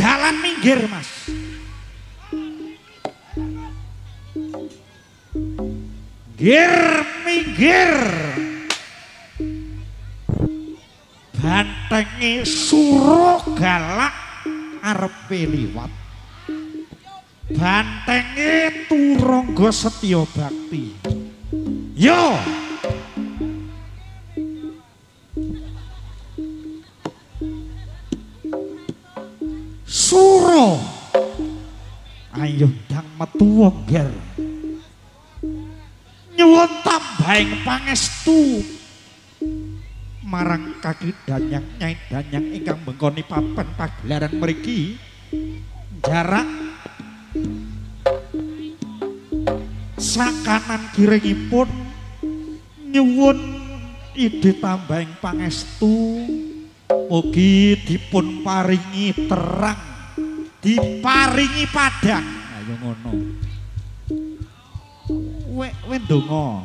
dalan minggir Mas. Minggir. Bantengi Suro galak arepe liwat. Bantengi Turangga Setya Bakti. Yo. Suro. Ayo ndang metu wong ger. Nyuwun tambahing pangestu marang kaki Danyang Nyai Danyang ingkang bengkoni papan pagelaran mriki jarak sakanan kiringipun nyuwun ide tambahing pangestu ugi dipun paringi terang diparingi padang ayo ngono ndonga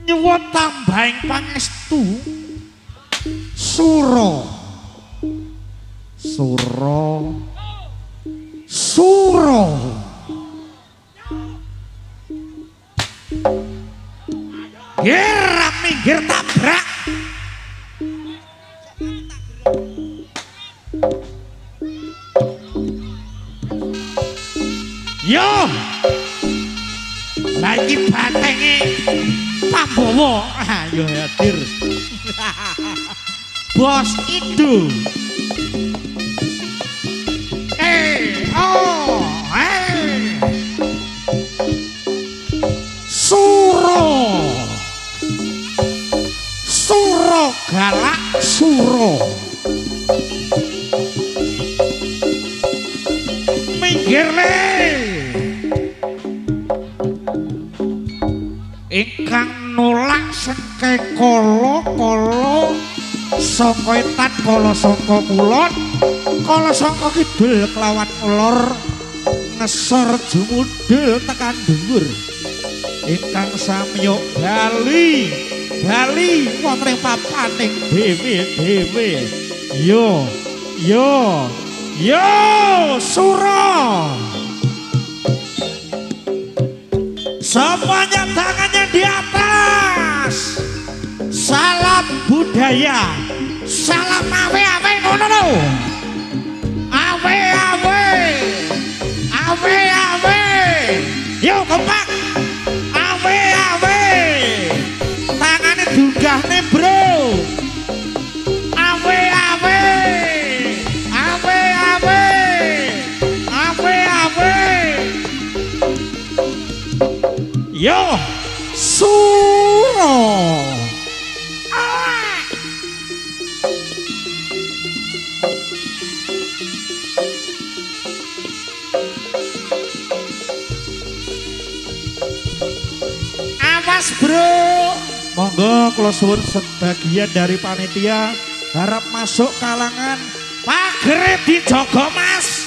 nyuwun tambahing pangestu Suro minggir tabrak yo lagi batenge Pambowo ayo hadir Bos Indo Suro galak Suro minggir le ingkang nolak sengke kala saka etan kala saka kulon kala saka kidul kelawan lor ngesor jumudul tekan dhuwur ingkang samya Bali wonten papaning dhewe-dhewe yo Suro semuanya tangannya di atas salam budaya salam awe-awe ngono lho awe-awe yo kompak awe-awe tangane dugahne bro awe-awe yo Suro awas bro monggo kula suwun sebagian dari panitia harap masuk kalangan pagere dijogo mas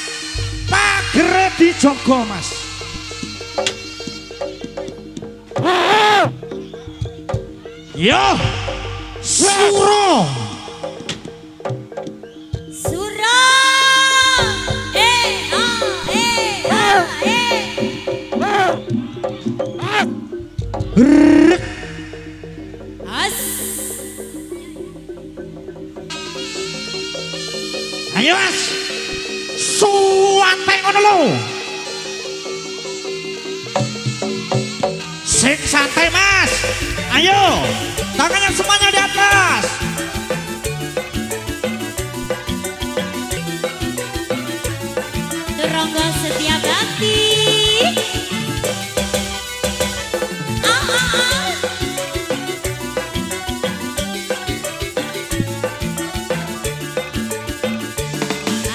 yo Suro ayo mas suwate ngono lho sing santai mas ayo tangannya semuanya di atas Turangga Setya Bakti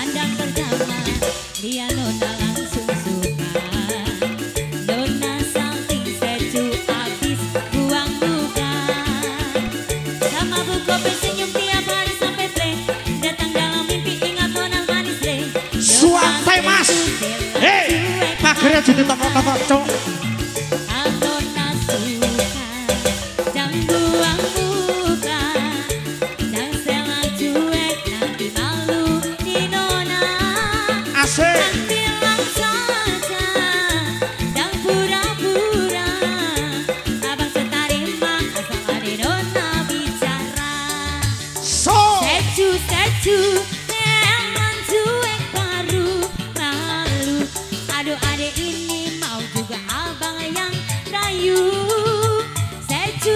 Andang pertama dia nona langsung suka nona salting seju habis buang duka sama buku senyum tiap hari sampai play datang dalam mimpi ingat nona manis deh suwate mas pagere aja ditokok-tokok cok nona suka jangan buang muka dan sela cuek nanti malam seju memang cuek baru malu. Aduh adek ini mau juga abang yang rayu. Seju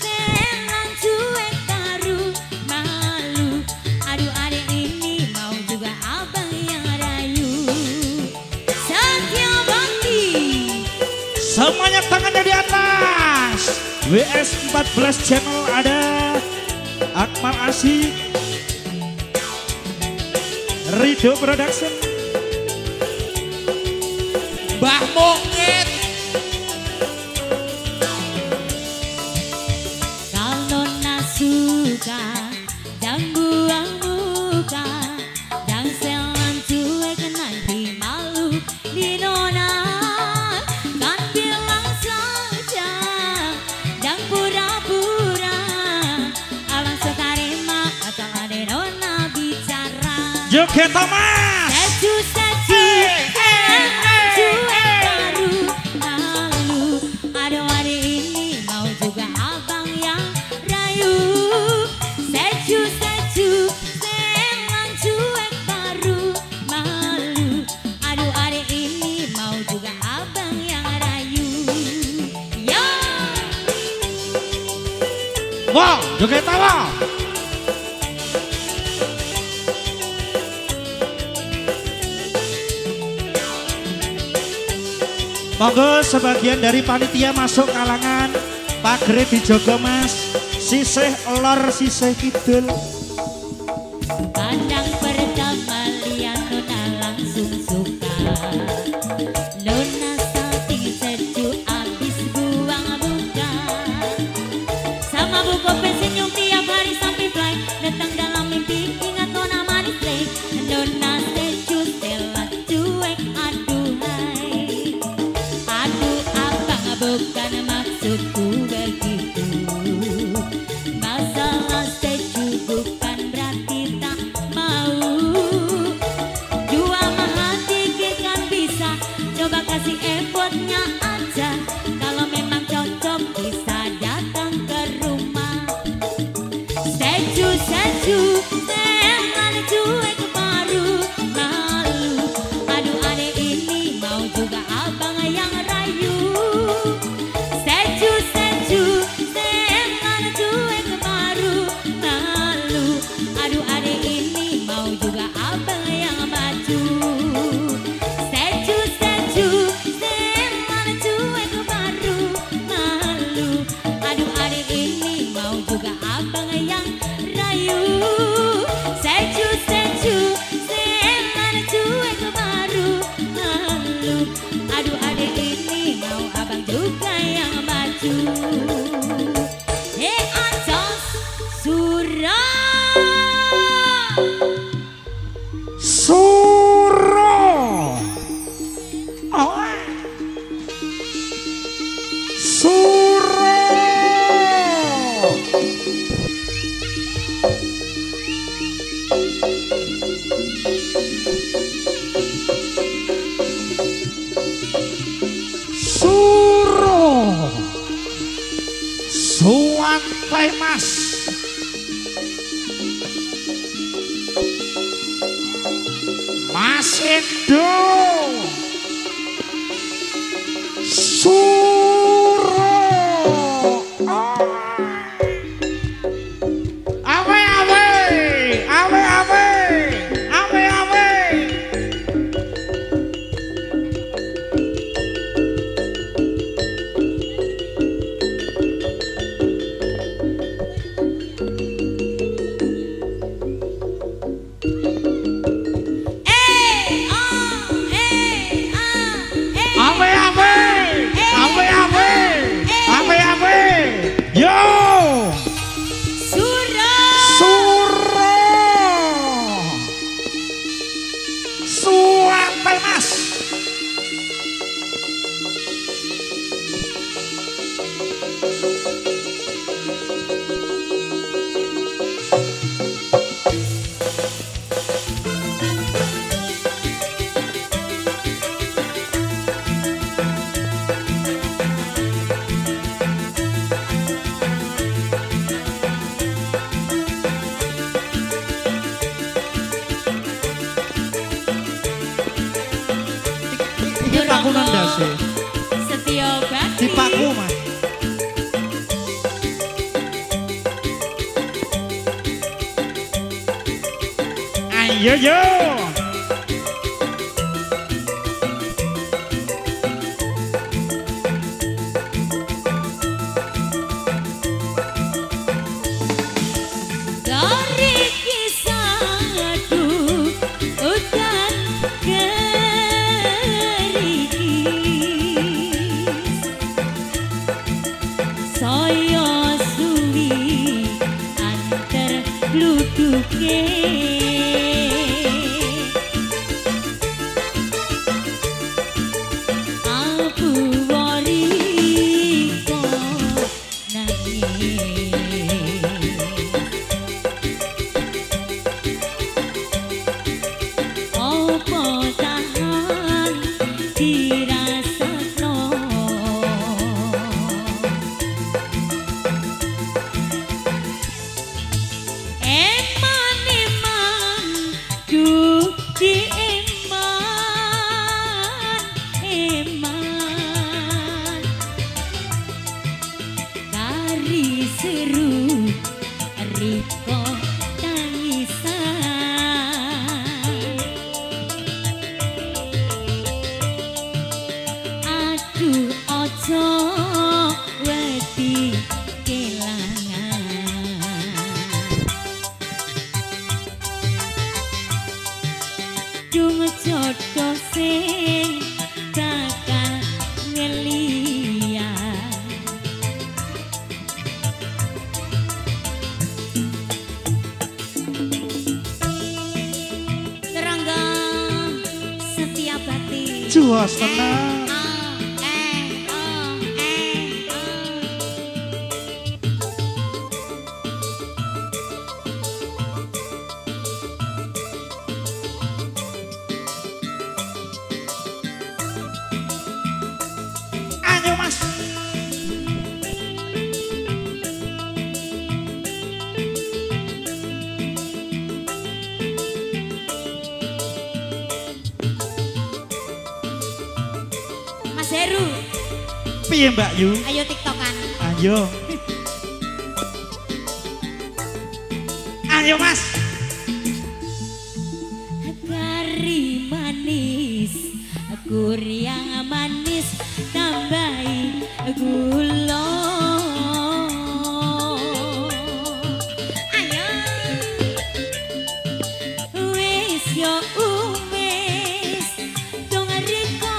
memang cuek baru malu. Aduh adek ini mau juga abang yang rayu. Setia bakti. Semuanya tangannya di atas. WS 14 channel ada Akmal Asik, Rido Production, Mbah Mungkit. Kalau nak suka jangan buang muka, jangan selan cuek nanti malu di nona. Kan bilang saja jangan pura-pura, abang sekarima atau ada nona bicara. Joget Thomas. Seju emang cuek baru malu. Aduh hari ini mau juga abang yang rayu. Seju emang cuek baru malu. Aduh hari ini mau juga abang yang rayu. Yo. Wow, joget tawa. Monggo sebagian dari panitia masuk kalangan pagere dijogo Mas. Sisih lor sisih kidul. Pandang pertama lihat nona langsung suka. Nona saking sejuk abis buang buka. Sama buku senyum tiap hari sampai fly. Datang dalam mimpi ingat nona manis play. Nona sejuk telat cuek aduhai. Aduh abang bukan maksudku begitu. Masalah sejuk bukan berarti tak mau. Jua hati kan bisa, coba kasih effortnya aja. Kalau memang cocok bisa datang ke rumah. Seju emang cuek baru malu. Aduh adek ini mau juga abang yang rayu. Seju emang cuek baru malu. Aduh adek ini mau juga abang yang maju. Seju emang cuek baru malu. Aduh adek ini mau juga abang yang rayu. Seju emang cuek baru malu. Aduh adek ini mau abang juga yang maju. Ancos Surah. Suro. Oh. Suro. Suro. Suwantai Mas. Mas Endo. Suro. Awe awe. Awe awe. Awe awe. Mas. Setia Bakti. Dipaku Mas. Ayo yo. Dari kisahku udan kerikis saya suwi antar luduke aku wariko nangis opo tahan dirasakno eman duh eman kari seru riko tangisan aduh ojo wedi kelangan dung jodoh sing bakal ngeliat Serangga Setia Bakti Juas tenang. Ayo Mas. Mas Heru, Piye Mbak Yu? ayo tiktokan. Ayo. Ayo Mas. Kari manis, yang manis tambahi gula. Ayo, wis yo wis, dong riko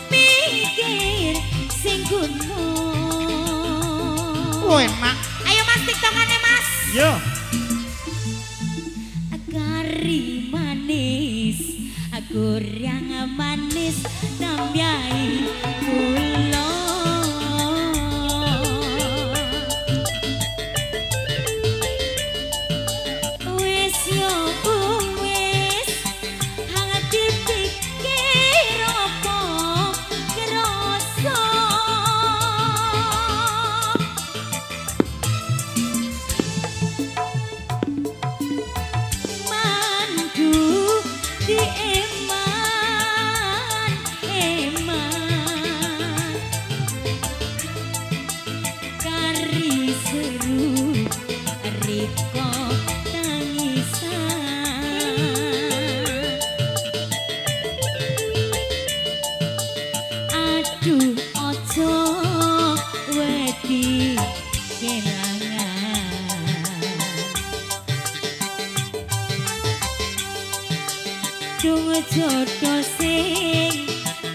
mikir sing kuno. Enak. Ayo Mas tiktokane Mas. Yo. Kari manis, yang manis tambahi gula. Wis yo wis, hangat dipikir apa kerasa. Mandu di eman kari seru riko tangisan aduh ojo wedi kelangan dung jodoh sing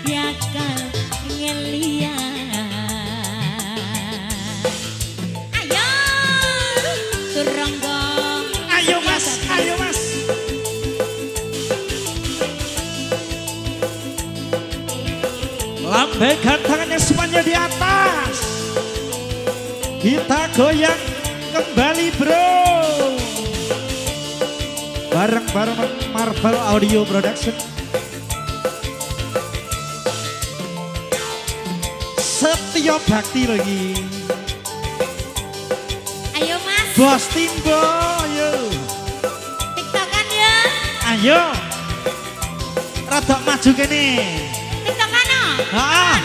bakal ngeliat. Ayo Turangga. Ayo Mas, ayo Mas. Lambaikan tangannya semuanya di atas. Kita goyang kembali bro. Bareng-bareng Marvel Audio Production. Setia Bakti lagi. Ayo Mas. Bos Timbo, ayo. Tiktokan ya. Ayo. Rada maju kene. Tiktokan no. Heeh.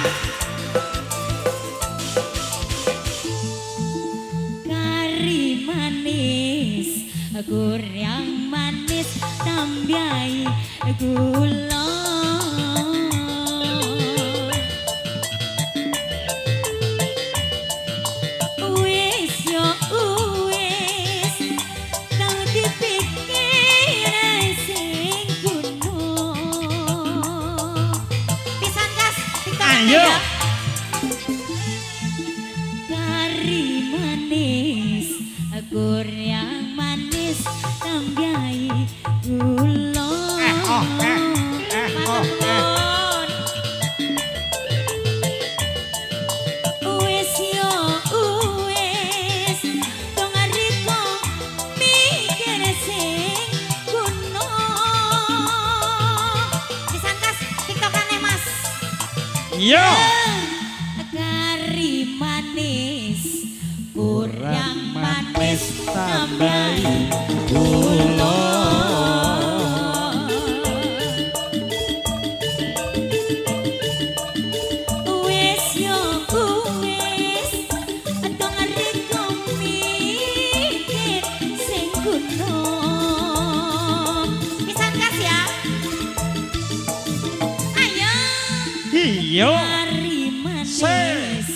Kari manis, goreng manis, tambahi gula. Wis yo wis, kang dipikir sing kuno. Pisan kas, Ayo. Kari manis, goreng manis, tambahi gula. Matur nuwun. Wis yo wis, dong ariko mikir sing kuno. Disangkas tiktokane Mas. Yo. Kari manis, kurang manis, tambahi gula. Wis yo wis, dong ariko mikir sing kuno. Pisan kas ya. Ayo. Iyo. Kari manis,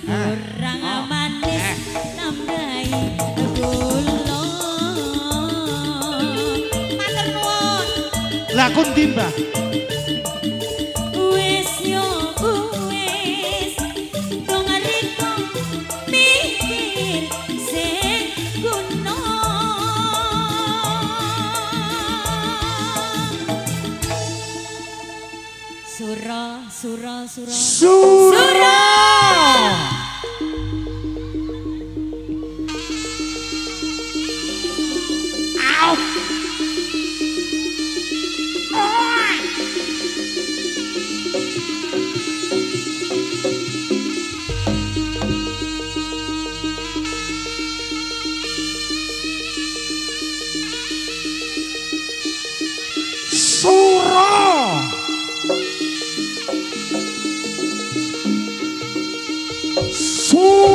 kurang manis, tambahi gula. Matur nuwun. Lah kun timbah. Wis yo wis, dong ariko mikir sing kuno. Sura. Sura. Au. Sura. Sura.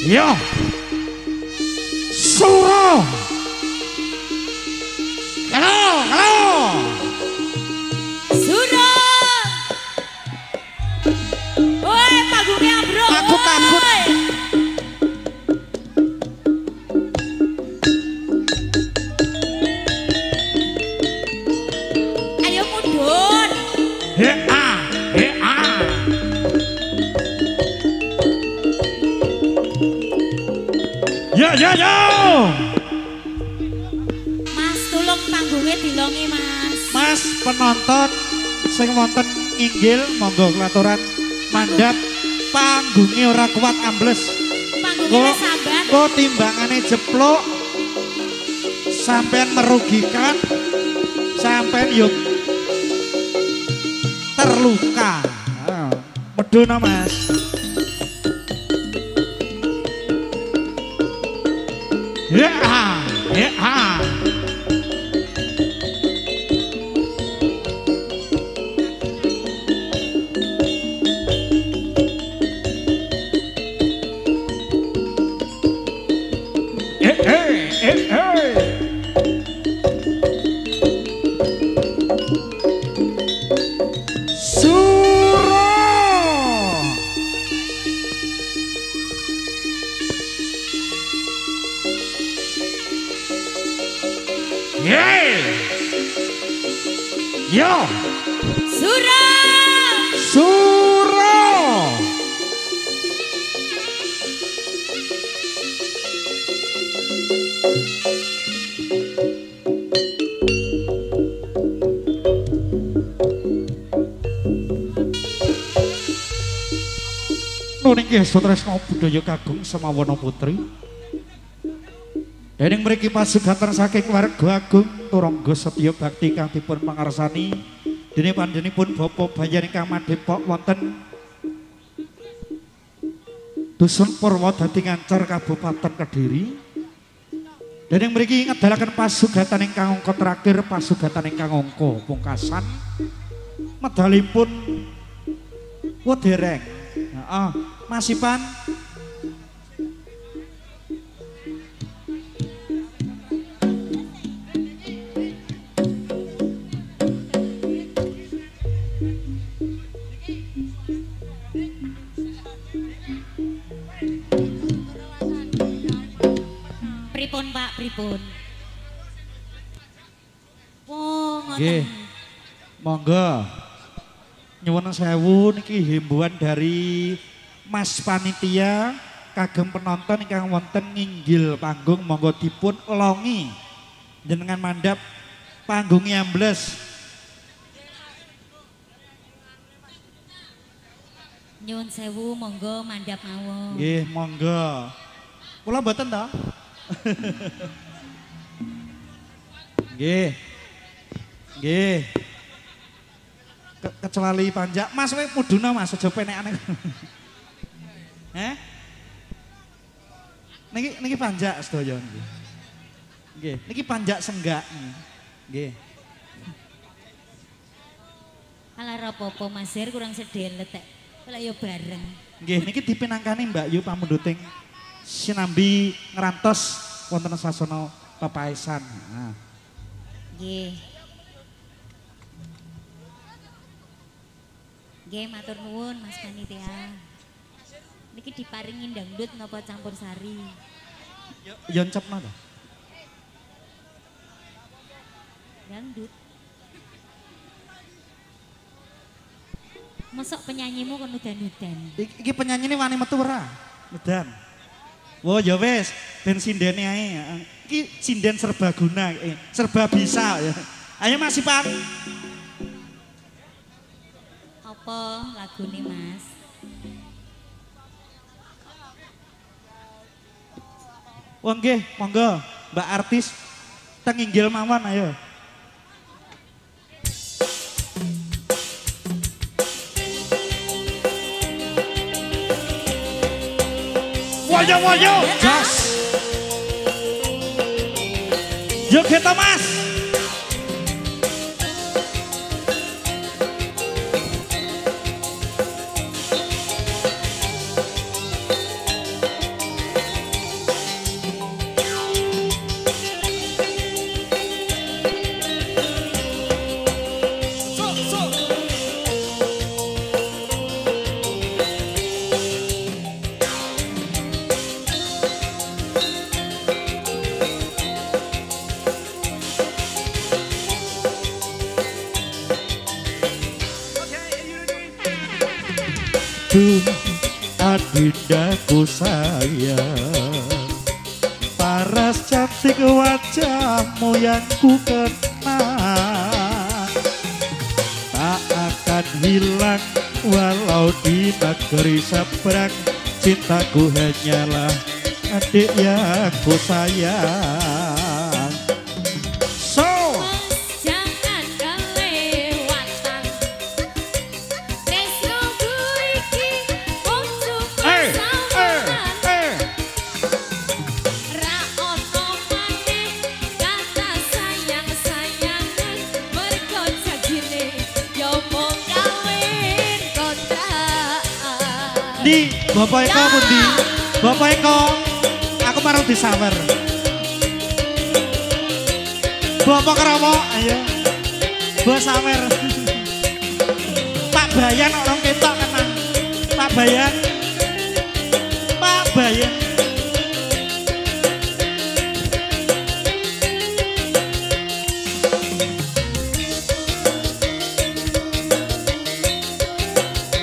Yo. Sura. Halo. Sura. Woi, panggungnya bro. Takut. Woi. Ayo mudun. Hea. Yo. Mas, tulung panggungnya dilongi Mas. Mas penonton sing wonten inggil monggo kelaturan mandap panggungnya ora kuat ambles. Panggungnya wis sambat. Kok timbangane jeplok sampean merugikan sampean yuk terluka. Meduna Mas. Ya. Yo. Sura. Niki Sutresna Budaya Kagung Semawana Putri. Dening mriki pasuganten saking warga agung turangga setya bakti kang dipun pangarsani dene panjenenganipun Bapak Bayan ingkang madhepok wonten Dusun Purwodadi Ngancor Kabupaten Kediri. Dan yang mriki ngedalaken pasugatan ingkang angka terakhir, pasugatan ingkang angka pungkasan. Medalipun dereng. Heeh, Mas Ipan. Pripun Pak, pripun? Oh, ngoten. Nggih. Monggo. Nyuwun sewu niki himbauan dari Mas Panitia kagem penonton ingkang wonten nginggil panggung monggo dipun elongi jenengan mandhap panggung ambles. Nyuwun sewu monggo mandhap mawon. Nggih, monggo. Kula mboten to? Nggih. Nggih. Kecuali panjak, Mas kowe muduna Mas aja penekane. Niki panjak sedaya nggih. Nggih, niki panjak senggak. Nggih. Alah rapopo Mas Her kurang sedelet tek. Lah yo bareng. Nggih, niki dipinangkani Mbak Yu pamunduting sinambi ngrantos wonten sasana pepaesan. Nah. Nggih. Nggih matur nuwun Mas Panitia. Niki diparingi dangdut napa campur sari? Yo encepno to. Dangdut. Mosok penyanyimu kon udan-udan. Iki penyanyine wani metu ora? Udan. Wo ya wis, ben sindene ae. Iki sinden serbaguna, serba bisa ya. Ayo Mas Ipan. Apa lagune Mas? Wah nggih, monggo Mbak artis teng inggil mawon ayo. Woyo, jas. Yo kita Mas. Adindaku sayang, paras cantik wajahmu yang ku kenal, tak akan hilang walau di negeri seberang. Cintaku hanyalah adik yang ku sayang. Di Bapak Eko pundi? Bapak Eko, aku marang disawer. Bapak Kromo, ayo. Bos sawer. Pak Bayan orang ketok kenang. Pak Bayan. Pak Bayan.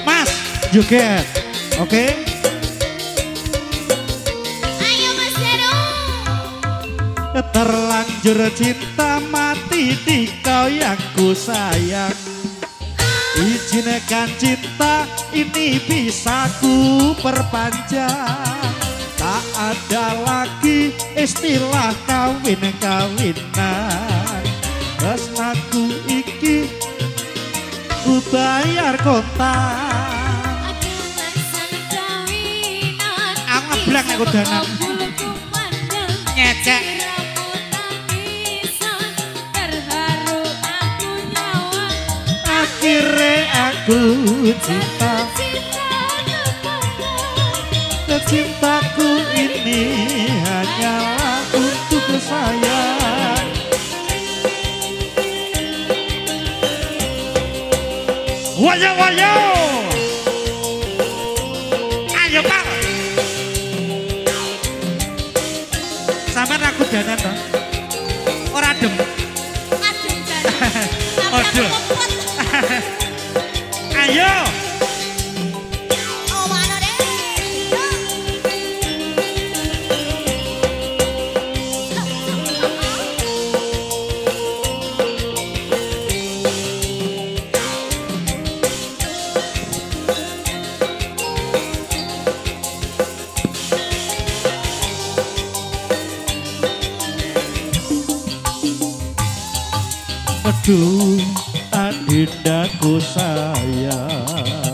Mas, joget. Oke. Ayo Mas Heru. Terlanjur cinta mati di kau yang ku sayang. Izinkan cinta ini bisa ku perpanjang. Tak ada lagi istilah kawin-kawinan. Tresnaku iki ku bayar kontak. blang nek kudanan. Nyecek. Akhirnya aku cinta. Cintaku ini hanyalah untuk sayang. Wayo wayo, ayo Pak. Sampai aku danan toh, ora adem. Adem jane. Aduh. Ayo. Aduh, adindaku sayang,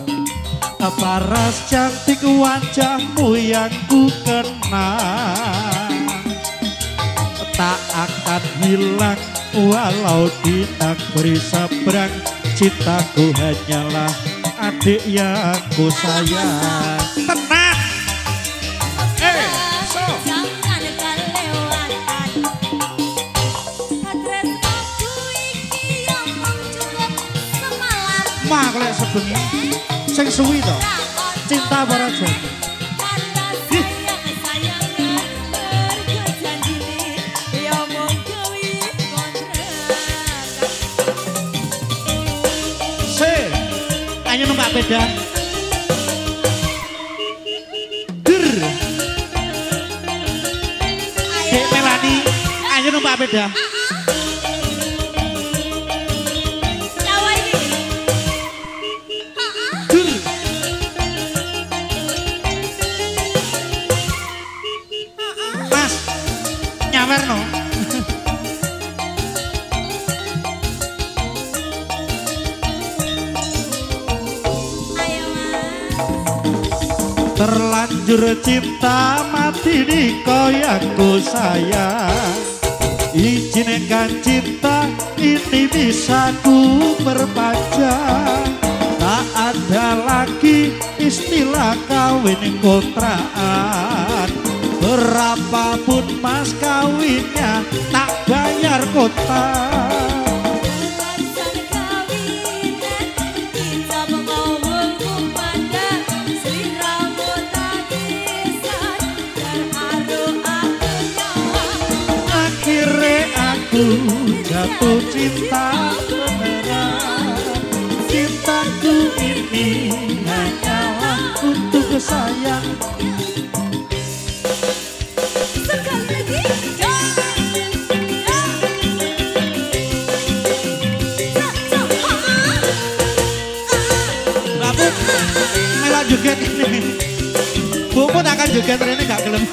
paras cantik wajahmu yang ku kenang, tak akan hilang walau di negeri seberang. Cintaku hanyalah adik yang ku sayang. Tenang. Mak lek sebengi sing suwi to. Cinta para jati. Ayo numpak beda. Dur. Dek Melani, ayo numpak beda. Nyawerno. Terlanjur cinta mati di koyangku sayang. Izinkan cinta ini bisa ku perpanjang. Tak ada lagi istilah kawin kontrakan. Berapapun mas kawinnya tak bayar kota. Akhirnya aku jatuh cinta beneran. Cintaku ini hanyalah untuk sayang. Melak joget ini. Buput akan joget ini gak gelem.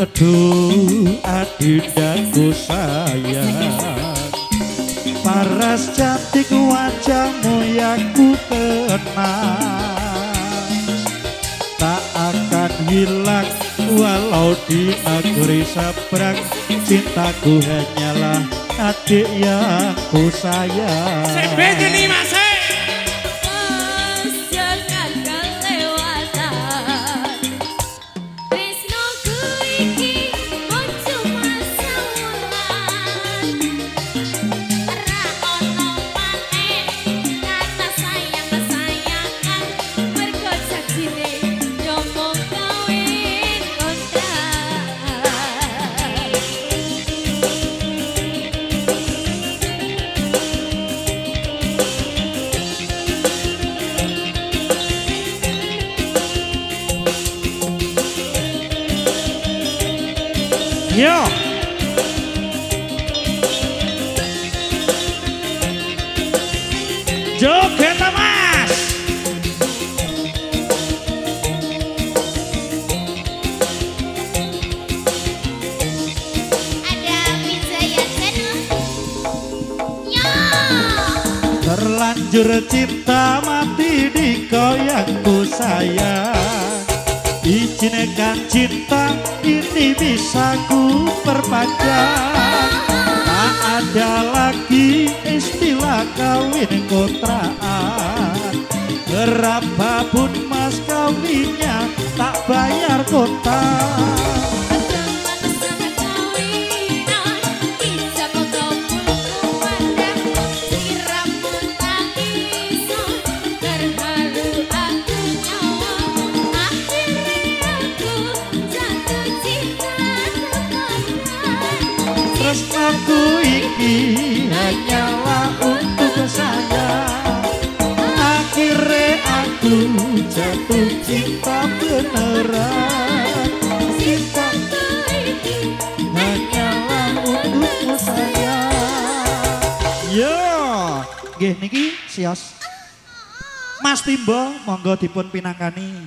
Aduh, adindaku sayang, paras cantik wajahmu yang ku kenang. Tak akan hilang walau di negeri seberang. Cintaku hanyalah adik yang ku sayang. Sebetulnya mas. Yo. Joget Mas. Ada Wijaya Channel. Yo. Terlanjur cinta mati dikoyangku sayang. Izinkan cinta ini bisa ku perpanjang. Tak ada lagi istilah kawin kontrakan. Berapapun mas kawinnya tak bayar kontak. Tresnaku iki hanyalah untuk saya. Akhirnya aku jatuh cinta beneran. Cintaku iki hanyalah untuk saya. Yo, nggih niki sios. Mas Timbo monggo dipun pinangkani.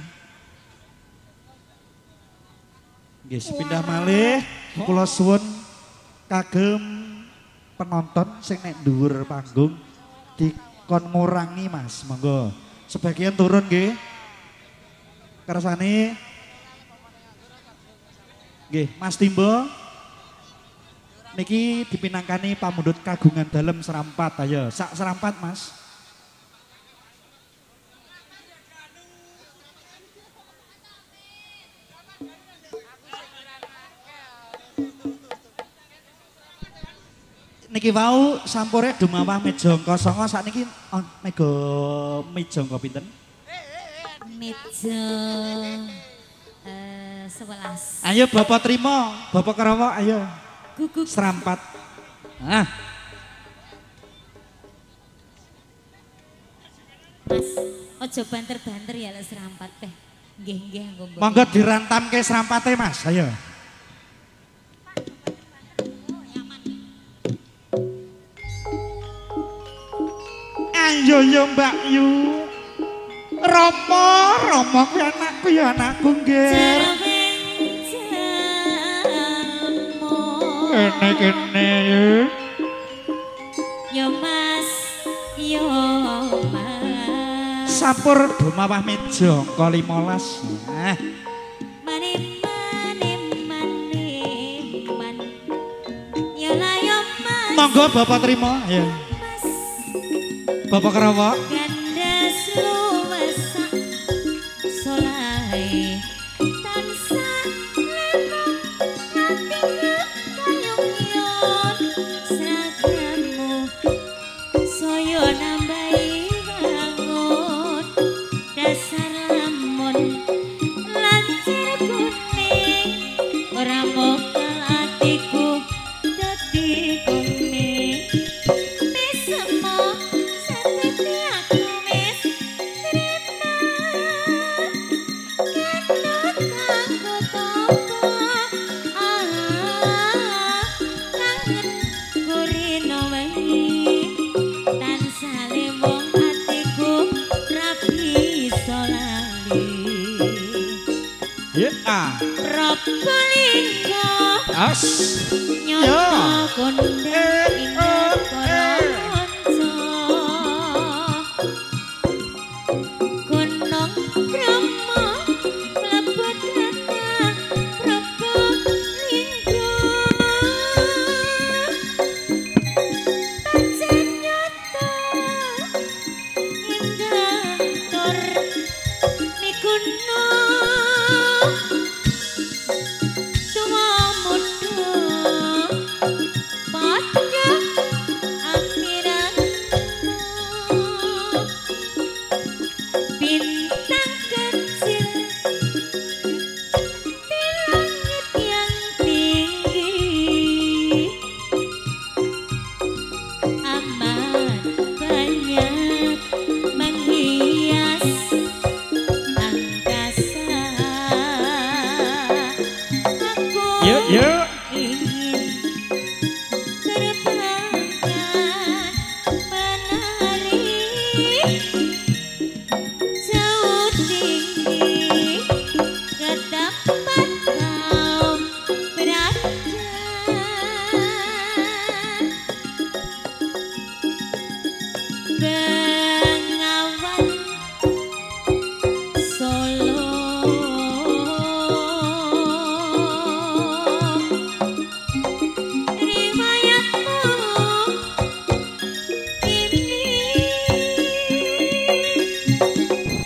Nggih sepindah malih kula suwun kagem penonton sing nek dhuwur panggung dikon ngurangi Mas, monggo. Sebagian turun nggih. Kersane nggih, Mas Timbo niki dipinangkani pamundhut kagungan dalem serampat. Ayo, sak serampat Mas. Niki wau sampure dumawah Mejongko Songo sakniki mega Mejongko pinten? Meja 11. Ayo Bapak terima, Bapak Karawa ayo. Guguk Serampat. Ah, Mas, ojo banter-banter ya lek serampat teh. Nggih anggo mbok. monggo dirantamke serampate Mas, ayo. Ayo yo Mbak Yu. Romo kuwi anakku ya anakku nggih. Kene Yo Mas, yo Mas. Sampur dumawah Mejongko 15. Nah, Mane man. Yo lah yo Mas. monggo Bapak terima, ayo. Bapak Karawa. Gandas luwesa solai tansah lemah hatinya kayong seragammu soyo nambahi bangun dasar lamun lancir kuning ora mokal atiku dadi kuning bismo Propolinggo As. nyoto kondang indah kolonco Gunung Bromo mlebet kata Propolinggo pancen nyoto indah tur mi gunung Tua muda pada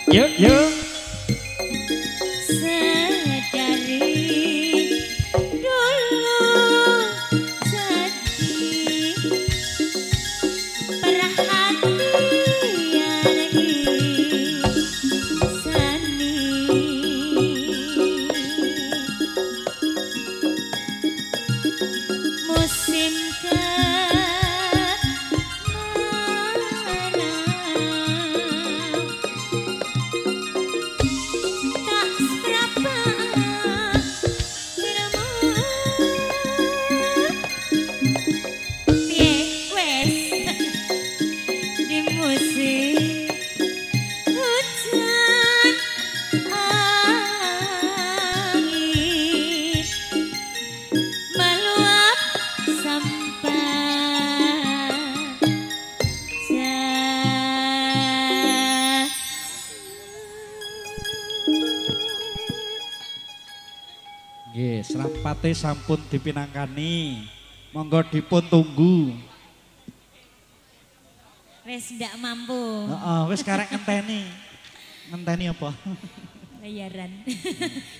Yuk, yuk. Sedari dulu jadi perhatian seni musim tak seberapa irama piye wes di musim hujan angin meluap sampah Nggih, serampate sampun dipinangkani. Monggo dipun tunggu. wes ndak mampu Heeh, wis karek ngenteni. Ngenteni apa? bayaran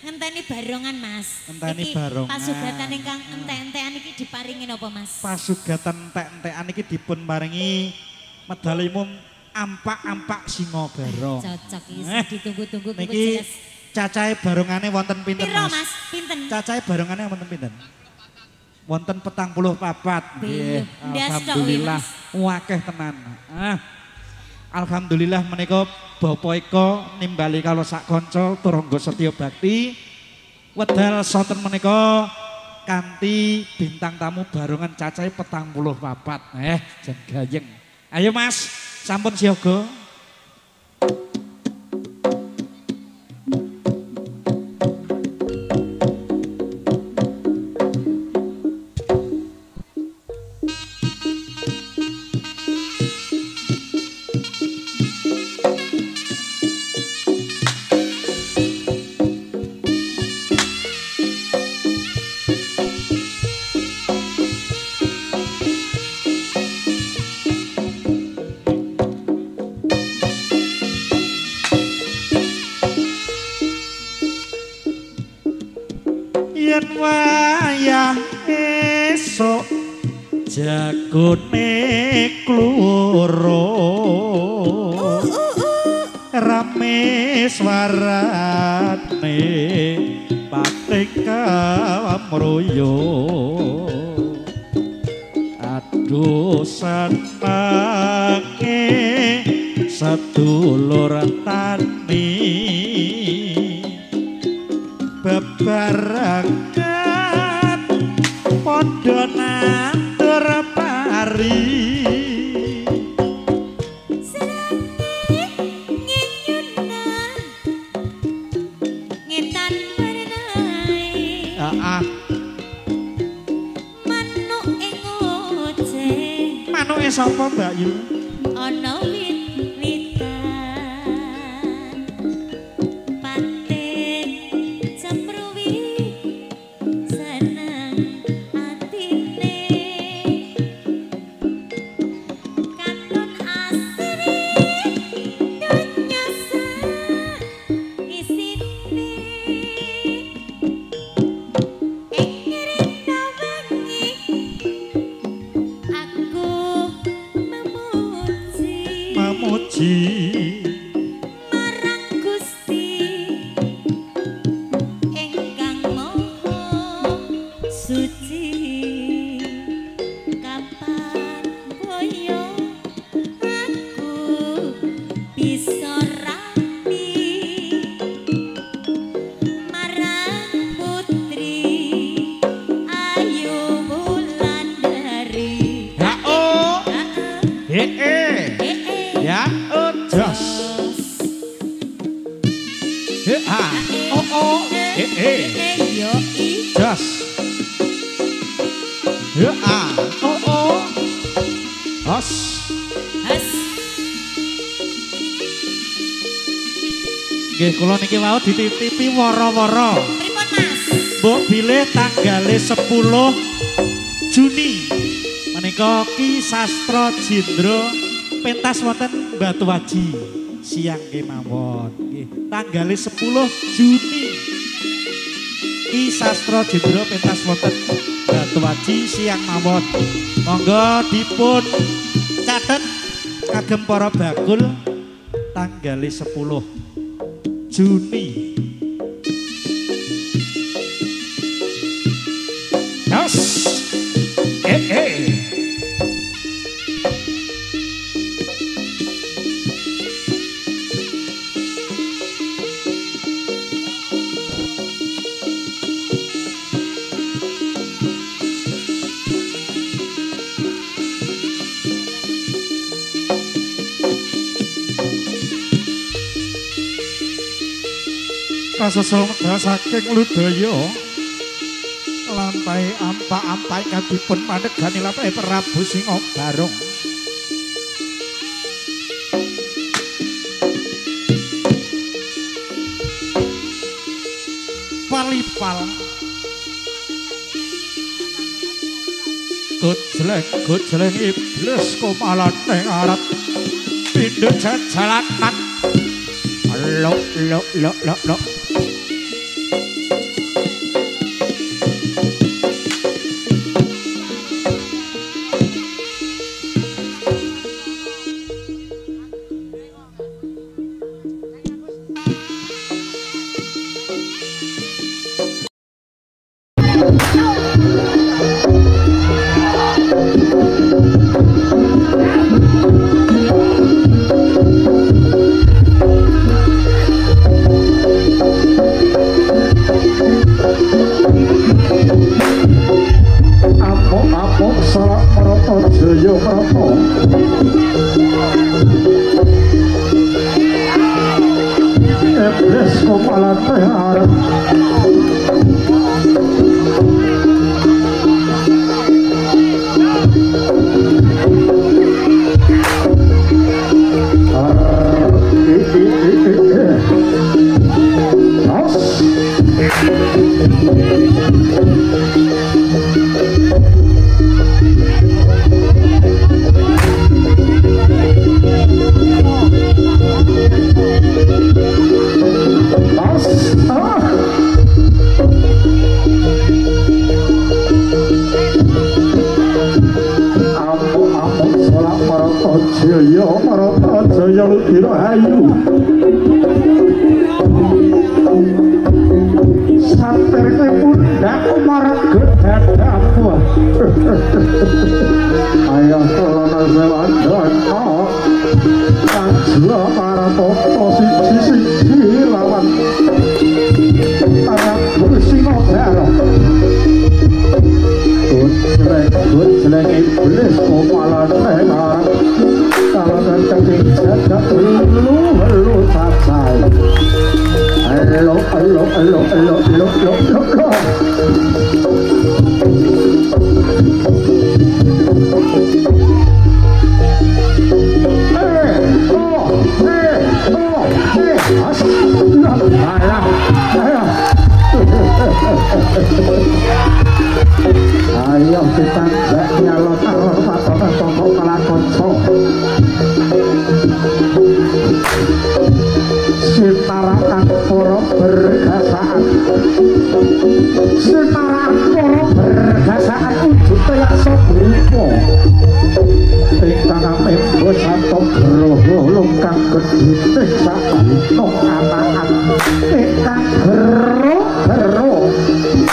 ngenteni barongan mas Ngenteni Iki barongan. pasugatan ingkang entek-entekan iki diparingin apa mas Pasugatan entek-entekan iki dipun paringi medal umum ampak-ampak singa barong. cocok iki Eh, ditunggu-tunggu kuwi Niki jelas cacahe barongane wonten pinten, piro Mas? mas pinten Cacahe barongane wonten pinten? Wonten 44. Nggih, Ndas tok, alhamdulillah wakeh tenan. Alhamdulillah menika Bapak Eko nimbali kalau sak kanca turangga setya bakti wedal sonten menika kanthi bintang tamu barongan cacahe 44. Jan gayeng. Ayo Mas, sampun siaga. Yen wayah esuk jagone kloro rame swarane patika amroyo aduh senenge sedulur tani bebarengan padha nandur pari senenge nginyunan ngetan berenai heeh manuk ing oce manuke sapa Mbak Yu ana wit-witan pating cemruwi seneng atine katon asri donya sak isine ing rina wengi aku memuji marang Gusti ingkang maha suci kapan boyo aku bisa rapi marang putri Ayu Wulandari oh ya oh jos oh yo i jos oh os has nggih kula niki wau dititipi wara-wara pripun mas mbok bilih tanggale 10 Juni menika Ki Sastra Jendra pentas wonten Batuwaji siang kemawon. Tanggal 10 Juni Ki Sastra Jendra pentas wonten Batuaji siang mawon. Monggo dipun catet kagem para bakul tanggal 10 Juni. Yes. Kasesona saking Ludaya lantai ampak-ampak kadipun manegani lampahe Prabu Singa Barong. Palipal gojleng iblis komalan ning arep pindho jajalanan. Lok. Ayo kita nyalon patokan pokok kalakonco sitarakan poro bergasaan ujut teyak sobrupo ingkang embo sato groho lungkang gedhe sak nong anakan ingkang gero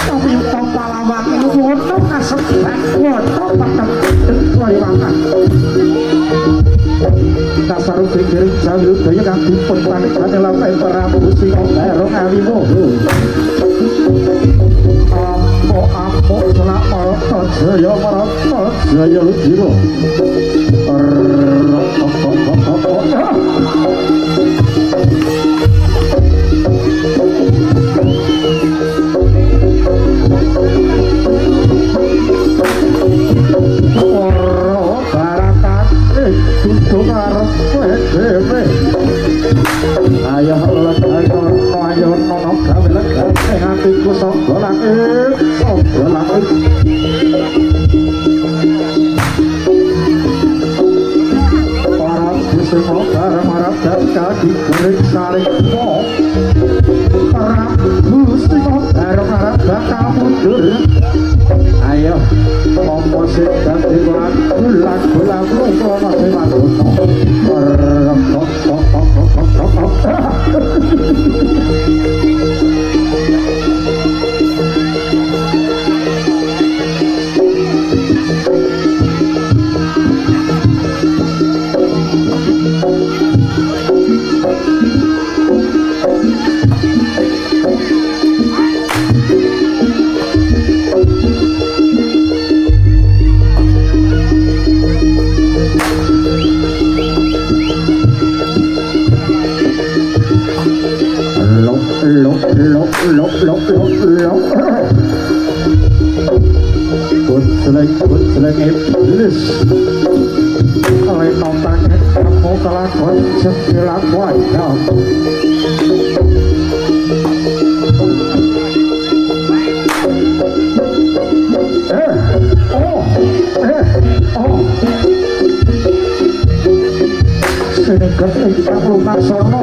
Pamimpa Palawang wono kasebat wono peteng waliwangan kasaru pikiring jalu daya kang dipun panikane lampahe Prabu Singa Barong Aliwoho ampo selak marata jaya ludira ayo nono gawe legane atiku sangga langit para Singa Barong marang kaki kuring saling mo Prabu Simo bareng-bareng bakal mundur ayo ngompo sing dadi lagu-lagu kono sing madono Seleng iblis oleh nontonnya kamu kelakon sekilat wajah sini ketika lunak sono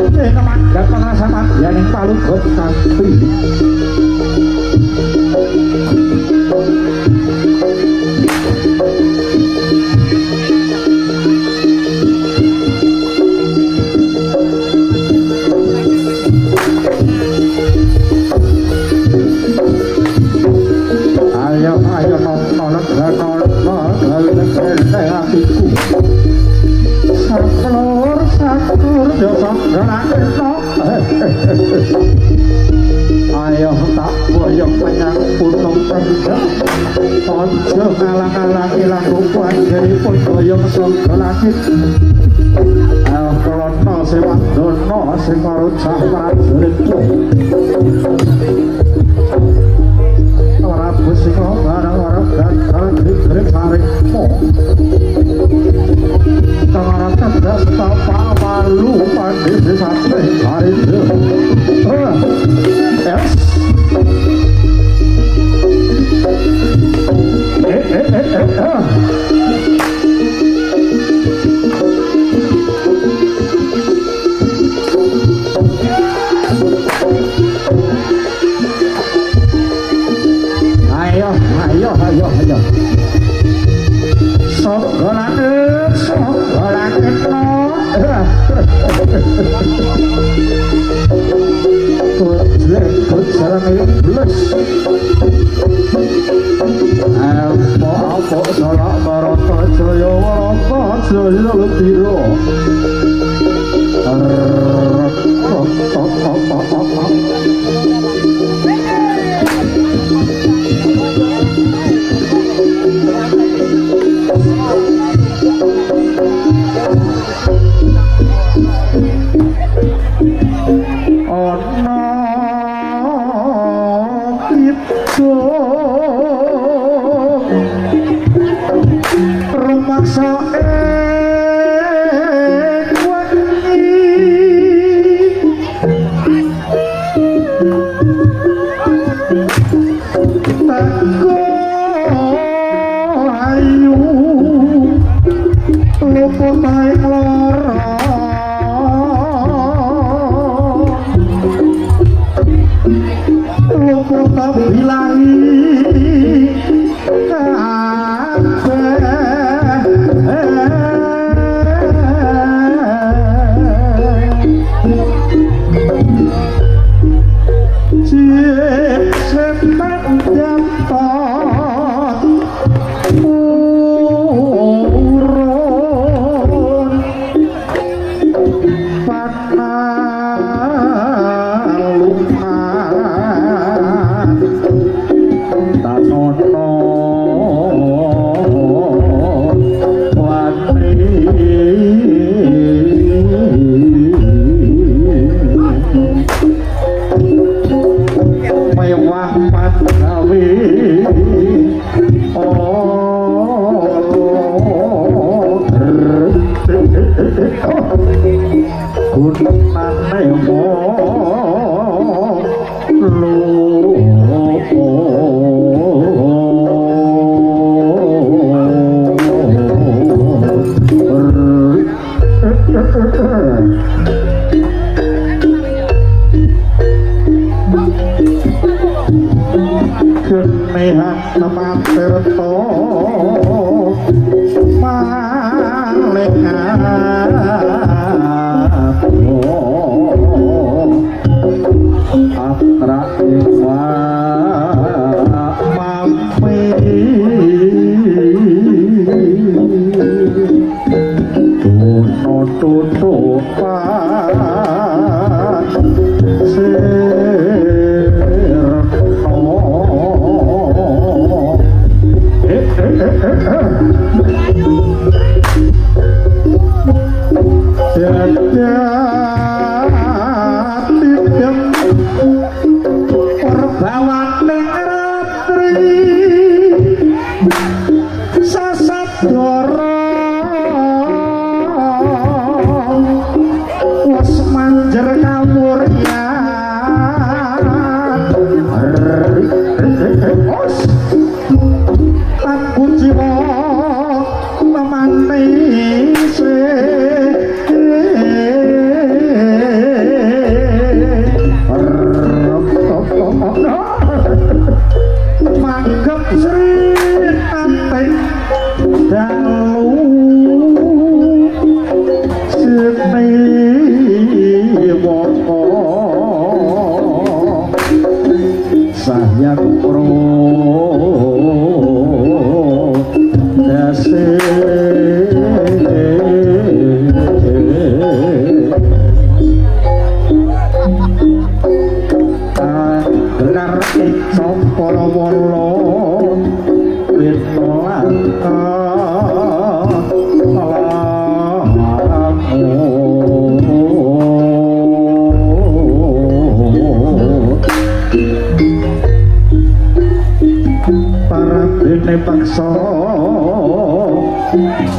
ini mangga tengah sama yang palu gotanti ayo tak boyong penyang punung kendang ojo ngalang-alangi lagu panjenipun boyong sangga langit ayo klono sewak dono sing karo cah prajurit ora busing barang-barang gagal diberi sarikmu tangan cerdas tanpa malu pada sampai hari itu yes ayo sok golangit no kut sarang iblis apa salak barata jaya warata jaya biro Hey!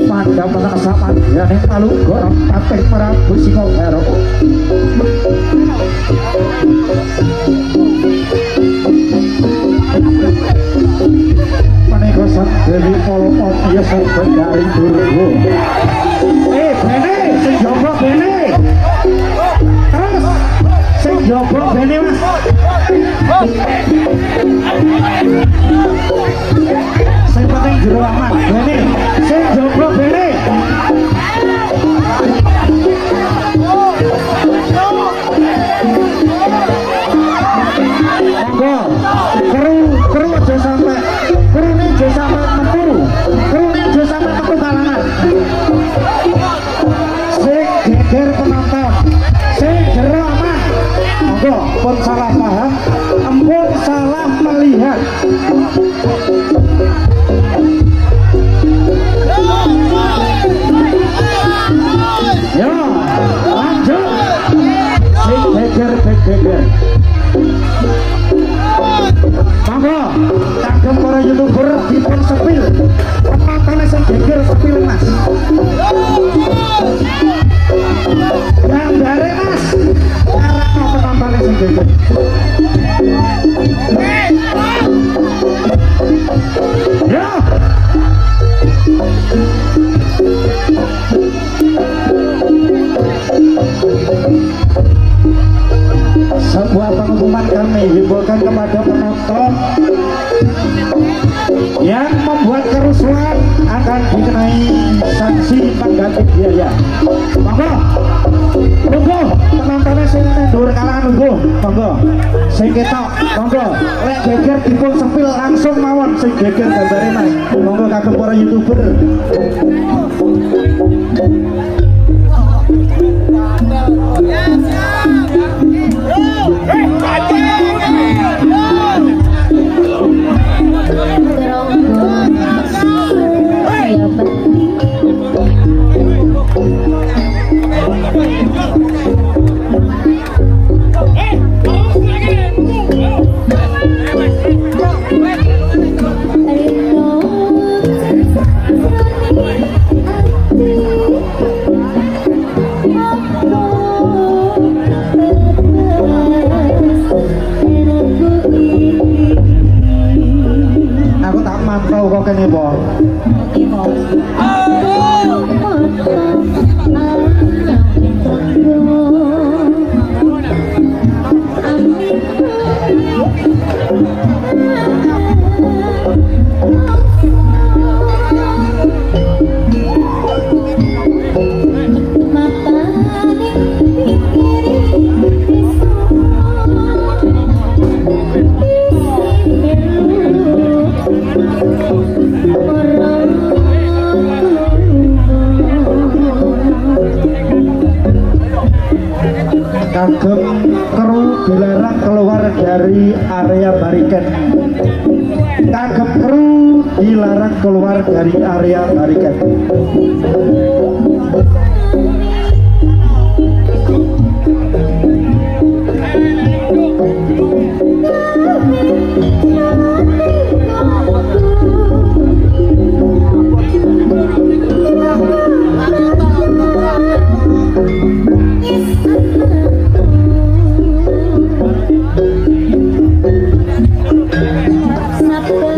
Pandang menaksaman yaning palu gorong kaping Prabu Singogaro. Menika sang Dewi Polopon ya saben dari Durgo. Bene sing jowo bene. Terus sing jowo bene Mas. Sing penting jero aman bene. Sing jowo bene. Kru aja sampe krune aja sampe metu. Krune aja sampe metu kalangan. Sing geger penonton. Sing jero aman. Monggo pun salah paham, ampun salah melihat. Yo, lanjut. Sing geger. Monggo, kagem para YouTuber dipun sepil. Penontonnya sing geger sepil Mas. Gambare Mas. Karena penontonnya sing geger. Yo. Sebuah pengumuman kami himbaukan kepada penonton yang membuat kerusuhan akan dikenai sanksi pengganti biaya. Monggo penontonnya sing ndur kalangan nunggu, monggo sing ketok, monggo lek geger dipun sepil langsung mawon sing geger gambare Mas. Monggo kagem para YouTuber. Aku tak mantau kok kene po. Kagem kru dilarang keluar dari area bariket. Kagem kru dilarang keluar dari area bariket. Sampai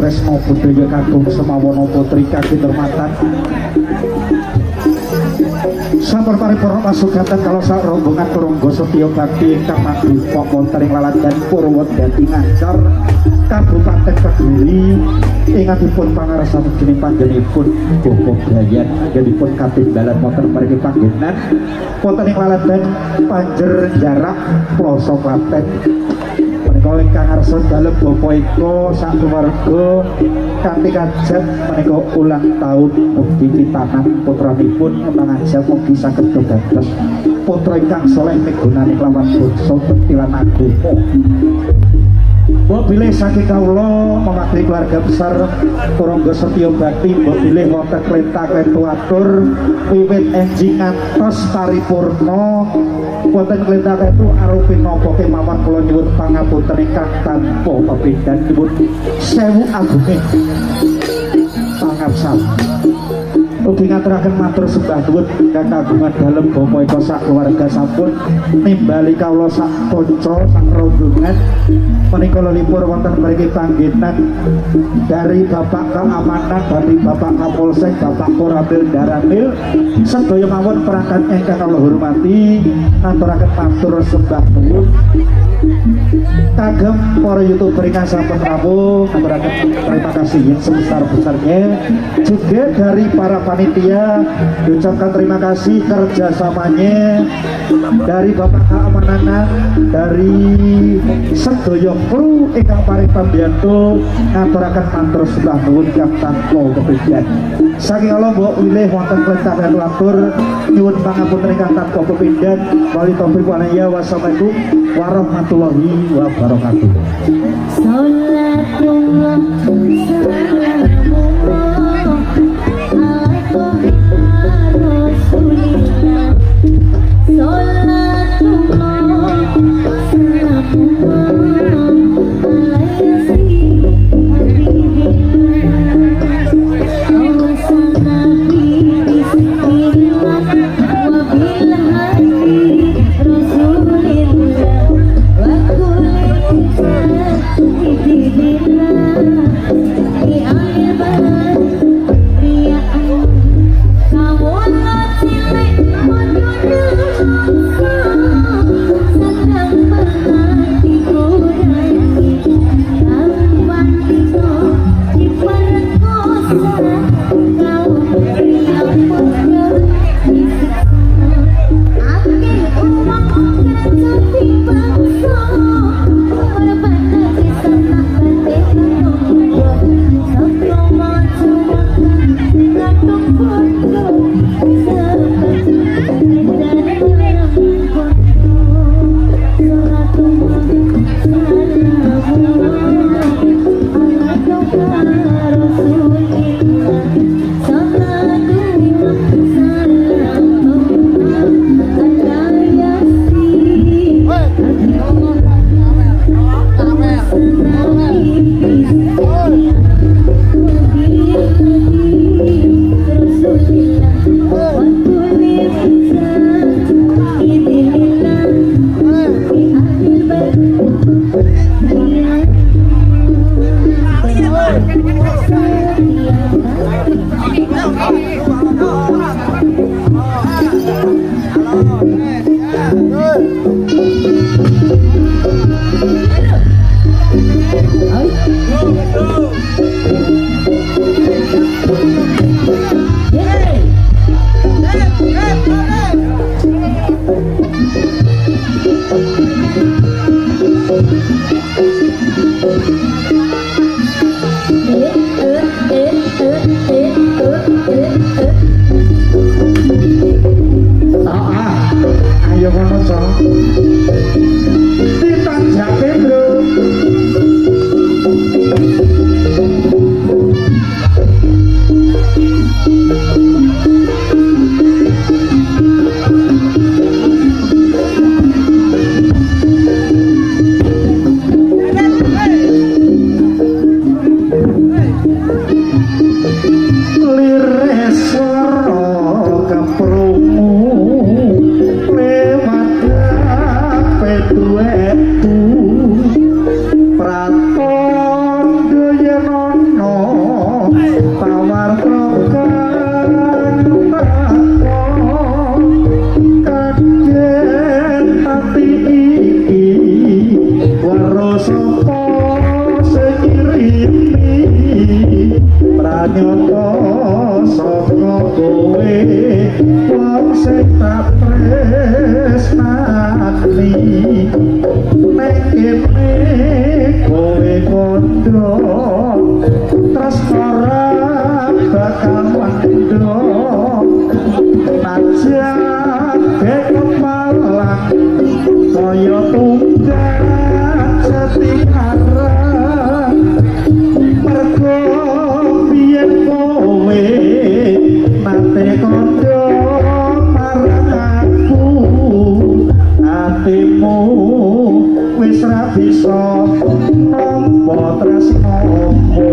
Tresno Budaya Kagung Semawono Putri Kaki Dermatan sampun paripurna pasugatan kalau sak rombongan Turungga Setya Bakti ingkang mandhupa wonten ing Laladan Purwodadi Ngancar Kabupaten Kediri ingkang dipun pangarsan dening panjenenganipun Bapa Brayan inggihipun katimbalan wonten mriki panggenan wonten ing Laladan Panjer Jarak Ploso Klaten. Menika ingkang ngarsa dalem Bapa Eko sak keluarga kanthi kajat menika ulang tahun mugi pitanan putranipun mangajab mugi saged dados putra ingkang saleh migunani kelawan bangsa petilan agama. Mbok bilih saking kawula mewakili keluarga besar Turungga Setya Bakti mbok bilih wonten klenta-klentu atur wiwit enjing ngantos paripurna wonten klenta-klentu arupi napa kemawon kula nyuwun pangapunten ingkang tanpa pepindhan nyuwun sewu agunging pangarsan. Ugi ngaturaken matur sembah nuwun ingkang kagungan dalem Bapa Eko sak keluarga sampun nimbali kawula sak kanca sak rombongan menika lelipur wonten mriki panggenan dari Bapak Keamanan, dari Bapak Kapolsek, Bapak Koramil Daramil sedaya mawon perangkat ingkang kula hormati ngaturaken matur sembah nuwun kagem para YouTuber ingkang sampun rawuh ngaturaken terima kasih yang sebesar-besarnya juga dari para panitia diucapkan terima kasih kerjasamanya dari Bapak Keamanan, dari sedaya kru ingkang paring pambiyantu ngaturaken matur sembah nuwun ingkang tanpa kepindhan. Saking kula mbok wilih wonten klentakan latur nyuwun pangapunten ingkang tanpa kepindhan. Wali taufiq walhidayah. Wassalamualaikum warahmatullahi wabarakatuh. Salatullah Oh kowe wong sing tak tresnani nek kene kowe kondo tresno ora bakal mandho najan kemalang kaya tunggang setikaran mergo biyen kowe nate kondo marang aku atimu wis ra bisa nampa tresnamu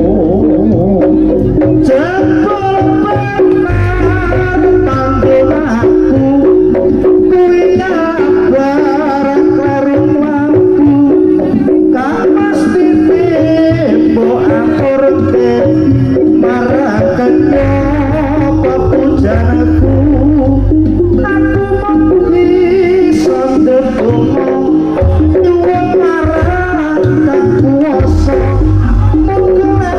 jebul benar tanggung aku kuwi barang karo aku gak mesti mbok aturke marang kenapa pujanku aku mau bisa ndedonga nyuwun marang kang kuwasa muga-muga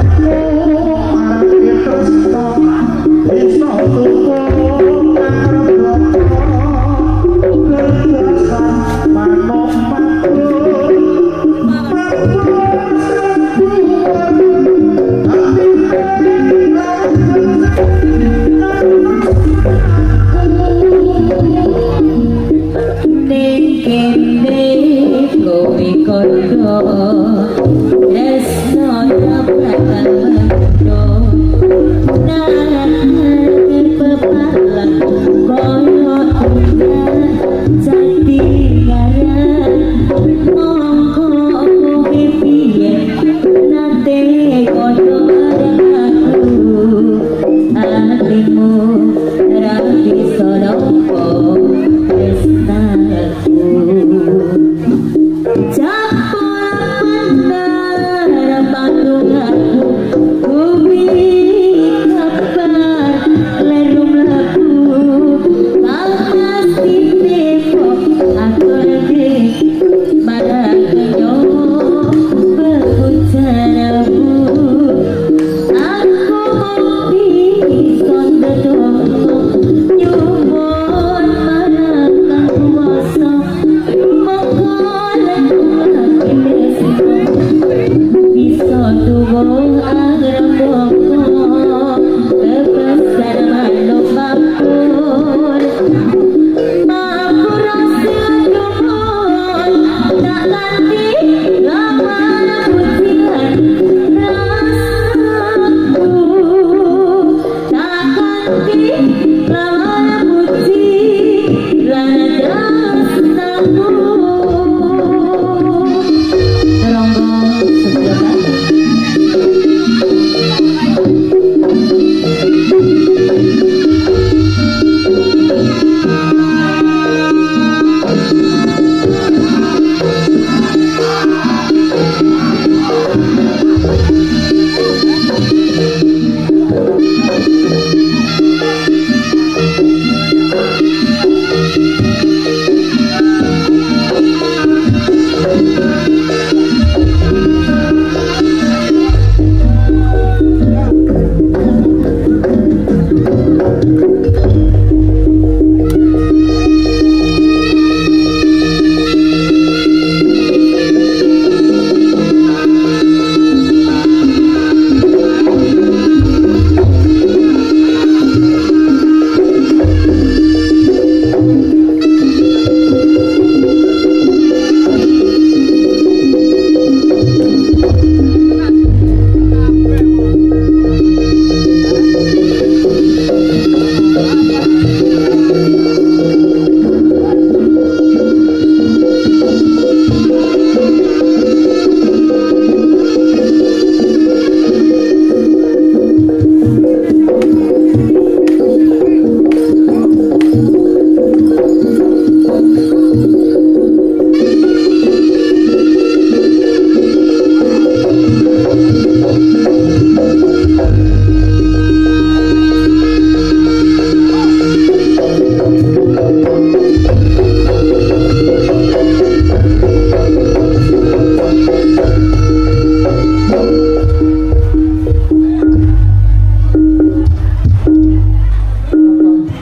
marang tresno bisa tukung karo kerjasama manuk-manuk ning kene kowe kondo tresno nabrak mendo nang pepalang koyo jati ngaran mongko kowe piye nate kondo aku atimu ra bisa nampa tresnaku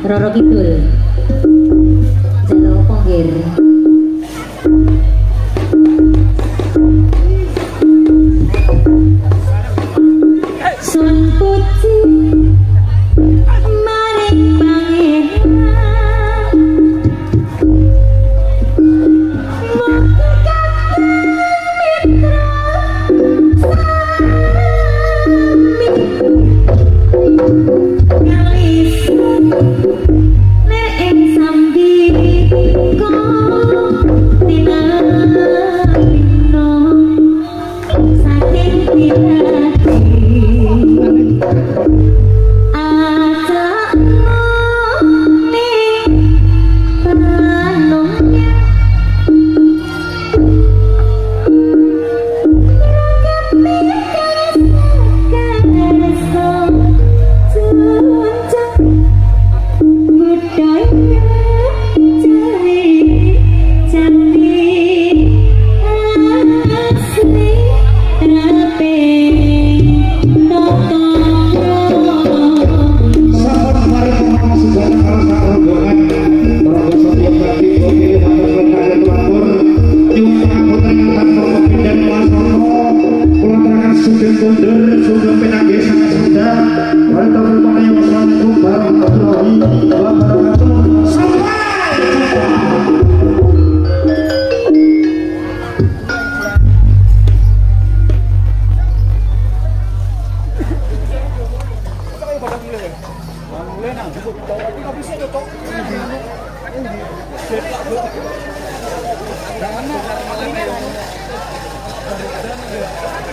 Roro Kidul Jalo Ponggir Sun Puji Maring Pangeran Moga kabeh mitra Jangan